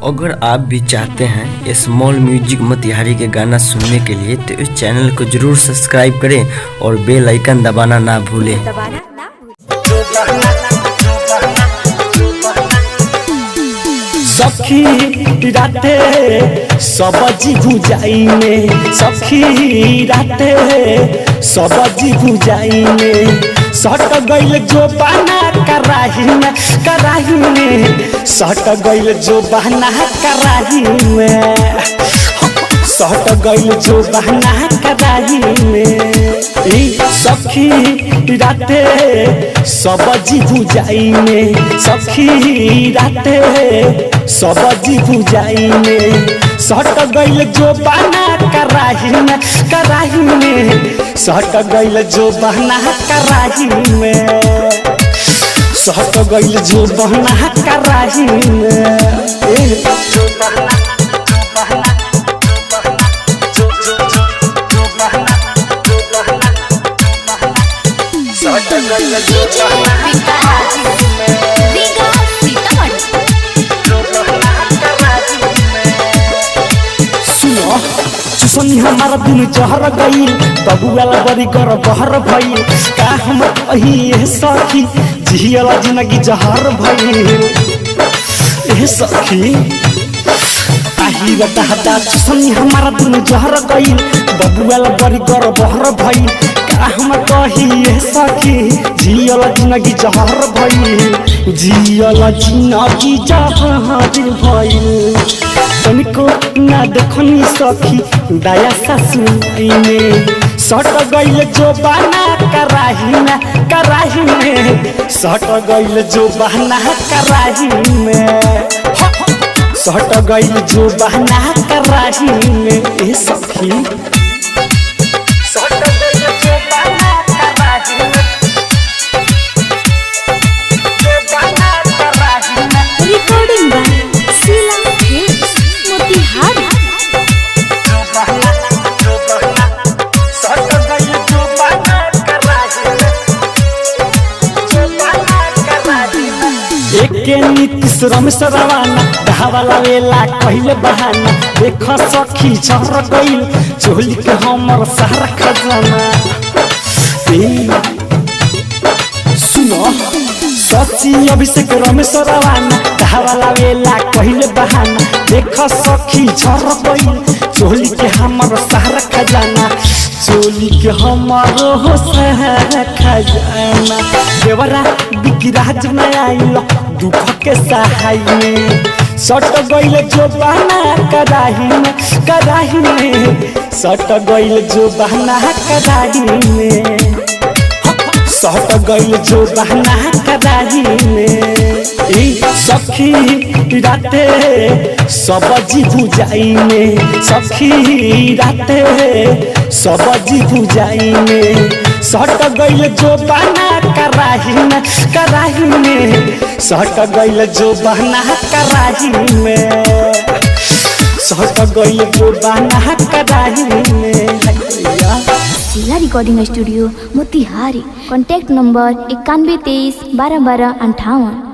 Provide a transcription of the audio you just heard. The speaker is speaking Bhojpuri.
अगर आप भी चाहते हैं स्मॉल म्यूजिक मोतिहारी के गाना सुनने के लिए तो इस चैनल को जरूर सब्सक्राइब करें और बेल आइकन दबाना ना भूलें। सखी राते सबजी भुजाई में, सखी राते सबजी भुजाई में सट गइल जो बना कराही में, कराही में सट गइल जो बना कराही में, सट गइल जो बना कराही में। सखी राते सबजी भुजाई में, सखी राते सबजी भुजाई में सट गइल जो बना कराही में, कराही में सट गइल जो बना कराही में, सट गइल जो बना कराही में। सुनी हमारा दिन जहर गई बबुआला बड़ी कर बहर भई का हम कही सखी जियला जिंदगी जहर भई ए सखी आही बता सुनी हमारा दिन जहर गई बबुआला बड़ी कर बहर भई का हम कही सखी जियला जिंदगी जहर भई, जियला जिंदगी जहर भई। तनिको ना देखनी सखी दया सासुई में सट गइल जो बना कराही में, कराही में सट गइल जो बना कराही में, सट गइल जो बना कराही में। ए सखी सट गइल जो बना कराही में, जो बना कराही में। Recording by Sheela Motihari. एके नीतीश रमेश रवाना धावाला वेला कहले बहाना देख सखी चढ़ गइल चोली के हमर सारा खजाना। सुनो सची अभिषेक रमेश रवाना धावाला वेला कहले बहाना देख सखी चढ़ गइल चोली के हमर सारा खजाना, चोली के हमर सारा खजाना। देवरा बिकिराज न आइल दुख के सहाय में सट गइल जो बना कराही में, कराही में सट गइल जो बना कराही में, सट गइल जो बना कराही में। सखी राते सबजी भुजाई में, सखी राते सबजी भुजाई में सट गइल जो बना कराही में, कराही में सट गइल जो बना कराही में, सट गइल जो बना कराही में। Sheela recording studio Motihari. Contact number 91 23 12 12 58।